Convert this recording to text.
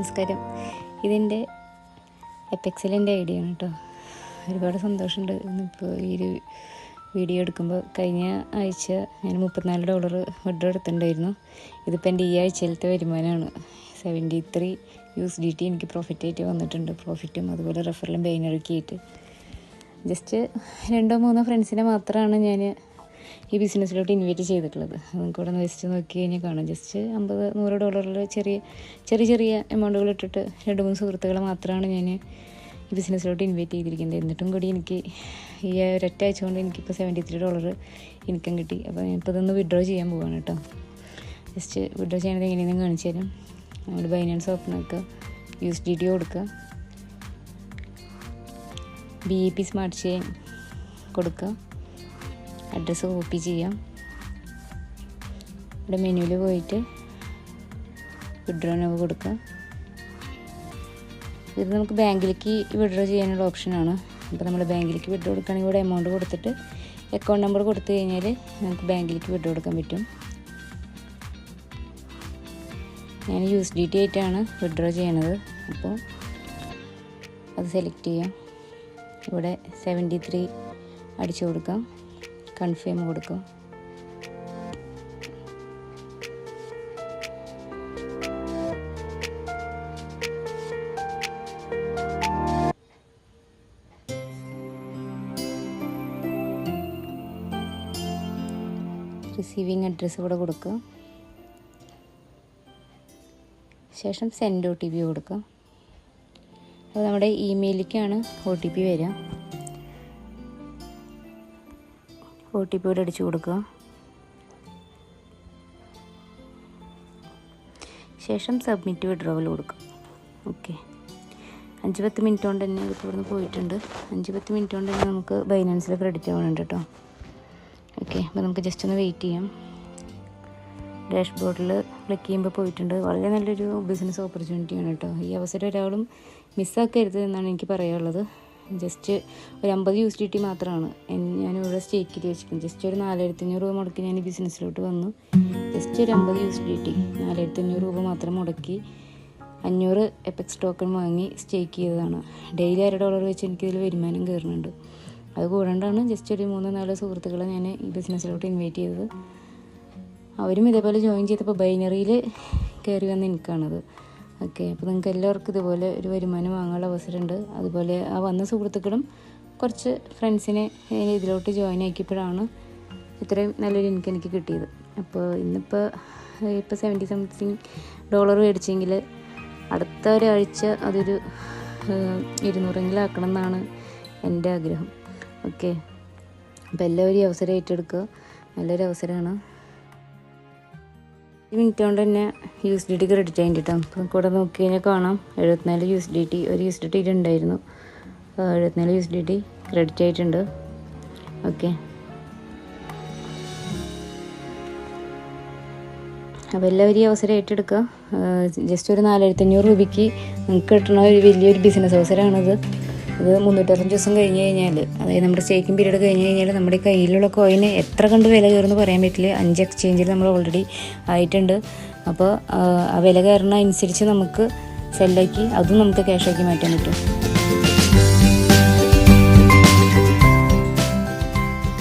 നമസ്കാരം. ഇതിൻ്റെ എപ്പെക്സലിൻ്റെ ഐഡിയ ആണ് കേട്ടോ. ഒരുപാട് സന്തോഷമുണ്ട് ഇന്നിപ്പോൾ ഈ ഒരു വീഡിയോ എടുക്കുമ്പോൾ. കഴിഞ്ഞ ആഴ്ച ഞാൻ $34 വിഡ്രോ എടുത്തിട്ടുണ്ടായിരുന്നു. ഇതിപ്പോൾ എൻ്റെ ഈ ആഴ്ചയിലത്തെ വരുമാനമാണ്. $73 എനിക്ക് പ്രോഫിറ്റായിട്ട് വന്നിട്ടുണ്ട്. പ്രോഫിറ്റും അതുപോലെ റെഫറലും ബൈനറിക്ക് ആയിട്ട് ജസ്റ്റ് 2-3 ഫ്രണ്ട്സിനെ മാത്രമാണ് ഞാൻ ഈ ബിസിനസ്സിലോട്ട് ഇൻവൈറ്റ് ചെയ്തിട്ടുള്ളത്. നമുക്ക് ഇവിടെ നിന്ന് വെച്ച് നോക്കി കഴിഞ്ഞാൽ കാണാം. ജസ്റ്റ് $50-100 ചെറിയ എമൗണ്ടുകൾ ഇട്ടിട്ട് 2-3 സുഹൃത്തുക്കളെ മാത്രമാണ് ഞാൻ ഈ ബിസിനസ്സിലോട്ട് ഇൻവൈറ്റ് ചെയ്തിരിക്കുന്നത്. എന്നിട്ടും കൂടി എനിക്ക് ഈ ഒരൊറ്റ ആഴ്ച കൊണ്ട് എനിക്കിപ്പോൾ $73 ഇൻകം കിട്ടി. അപ്പോൾ ഞാനിപ്പോൾ ഇതൊന്ന് വിഡ്രോ ചെയ്യാൻ പോവാണ് കേട്ടോ. ജസ്റ്റ് വിഡ്രോ ചെയ്യണത് എങ്ങനെയാണെന്ന് കാണിച്ചു തരാം. നമ്മൾ ബൈനാൻസ് ഓപ്പൺ ആക്കുക, USDT കൊടുക്കുക, BEP സ്മാർട്ട് ചെയിൻ കൊടുക്കുക, അഡ്രസ്സ് കോപ്പി ചെയ്യാം. ഇവിടെ മെനുവിൽ പോയിട്ട് വിഡ്രോ നൗ കൊടുക്കുക. ഇത് നമുക്ക് ബാങ്കിലേക്ക് വിഡ്രോ ചെയ്യാനുള്ള ഓപ്ഷനാണ്. അപ്പോൾ നമ്മൾ ബാങ്കിലേക്ക് വിഡ്രോ കൊടുക്കുകയാണെങ്കിൽ ഇവിടെ എമൗണ്ട് കൊടുത്തിട്ട് അക്കൗണ്ട് നമ്പർ കൊടുത്തു കഴിഞ്ഞാൽ നമുക്ക് ബാങ്കിലേക്ക് വിഡ്രോ കൊടുക്കാൻ പറ്റും. ഞാൻ USDT ആയിട്ടാണ് വിഡ്രോ ചെയ്യണത്. അപ്പോൾ അത് സെലക്ട് ചെയ്യാം. ഇവിടെ 73 അടിച്ചു കൊടുക്കാം, കൺഫേം കൊടുക്കാം. റിസീവിങ് അഡ്രസ്സ് ഇവിടെ കൊടുക്കുക. ശേഷം സെൻഡ് OTP കൊടുക്കുക. അപ്പോൾ നമ്മുടെ ഇമെയിലേക്കാണ് OTP വരിക. OTP ഇവിടെ അടിച്ചു കൊടുക്കുക. ശേഷം സബ്മിറ്റ് വിഡ്രോവൽ കൊടുക്കുക. ഓക്കെ, 5-10 മിനിറ്റ് കൊണ്ട് തന്നെ ഇതിപ്പോൾ ഇവിടുന്ന് പോയിട്ടുണ്ട്. 5-10 മിനിറ്റ് കൊണ്ട് തന്നെ നമുക്ക് ബൈനാൻസിൽ ക്രെഡിറ്റ് ആവുന്നുണ്ട് കേട്ടോ. ഓക്കെ, അപ്പോൾ നമുക്ക് ജസ്റ്റ് ഒന്ന് വെയിറ്റ് ചെയ്യാം. ഡാഷ്ബോർഡിൽ ക്ലിക്ക് ചെയ്യുമ്പോൾ പോയിട്ടുണ്ട്. വളരെ നല്ലൊരു ബിസിനസ് ഓപ്പർച്യൂണിറ്റിയാണ് കേട്ടോ. ഈ അവസരം ഒരാളും മിസ്സാക്കരുത് എന്നാണ് എനിക്ക് പറയാനുള്ളത്. ജസ്റ്റ് ഒരു $50 മാത്രമാണ് ഞാനിവിടെ സ്റ്റേക്ക് ചെയ്ത് വെച്ചിരിക്കുന്നത്. ജസ്റ്റ് ഒരു $4500 മുടക്കി ഞാൻ ഈ ബിസിനസ്സിലോട്ട് വന്നു. ജസ്റ്റ് ഒരു $50 $4500 മാത്രം മുടക്കി 500 എപ്പെക്സ് ടോക്കൺ വാങ്ങി സ്റ്റേക്ക് ചെയ്തതാണ്. ഡെയിലി $1 വെച്ച് എനിക്കിതിൽ വരുമാനം കയറുന്നുണ്ട്. അത് കൂടാണ്ടാണ് ജസ്റ്റ് ഒരു 3-4 സുഹൃത്തുക്കളെ ഞാൻ ഈ ബിസിനസ്സിലോട്ട് ഇൻവൈറ്റ് ചെയ്തത്. അവരും ഇതേപോലെ ജോയിൻ ചെയ്തപ്പോൾ ബൈനറിയിൽ കയറി വന്ന എനിക്കാണത്. ഓക്കെ, അപ്പോൾ നിങ്ങൾക്ക് എല്ലാവർക്കും ഇതുപോലെ ഒരു വരുമാനം വാങ്ങാനുള്ള അവസരമുണ്ട്. അതുപോലെ ആ വന്ന സുഹൃത്തുക്കളും കുറച്ച് ഫ്രണ്ട്സിനെ ഇതിലോട്ട് ജോയിൻ ആക്കിയപ്പോഴാണ് ഇത്രയും നല്ലൊരു ഇൻകം എനിക്ക് കിട്ടിയത്. അപ്പോൾ ഇന്നിപ്പോൾ $70-something മേടിച്ചെങ്കിൽ അടുത്ത ഒരാഴ്ച അതൊരു 200 ആക്കണം എന്നാണ് എൻ്റെ ആഗ്രഹം. ഓക്കെ, അപ്പോൾ എല്ലാവരും ഈ അവസരം ഏറ്റെടുക്കുക. നല്ലൊരു അവസരമാണ്. ഈ മിനിറ്റ് കൊണ്ട് തന്നെ USDT ക്രെഡിറ്റ് ആയിട്ടാണ്. അപ്പം കൂടെ നോക്കി കഴിഞ്ഞാൽ കാണാം 74 USDT. ഒരു USDT ഉണ്ടായിരുന്നു. 74 USDT ക്രെഡിറ്റ് ആയിട്ടുണ്ട്. ഓക്കെ, അപ്പോൾ എല്ലാവരും ഈ അവസരം ഏറ്റെടുക്കുക. ജസ്റ്റ് ഒരു $4500 നിങ്ങൾക്ക് കിട്ടുന്ന ഒരു വലിയൊരു ബിസിനസ് അവസരമാണിത്. ഇത് 365 ദിവസം കഴിഞ്ഞ് കഴിഞ്ഞാൽ, അതായത് നമ്മുടെ സ്റ്റേക്കിംഗ് പീരീഡ് കഴിഞ്ഞ് കഴിഞ്ഞാൽ നമ്മുടെ കയ്യിലുള്ള കോയിന് എത്ര കണ്ട് വില കയറുമെന്ന് പറയാൻ പറ്റില്ല. 5 എക്സ്ചേഞ്ചിൽ നമ്മൾ ഓൾറെഡി ആയിട്ടുണ്ട്. അപ്പോൾ ആ വില കയറുന്ന അനുസരിച്ച് നമുക്ക് സെല്ലാക്കി അതും നമുക്ക് ക്യാഷാക്കി മാറ്റാൻ പറ്റും.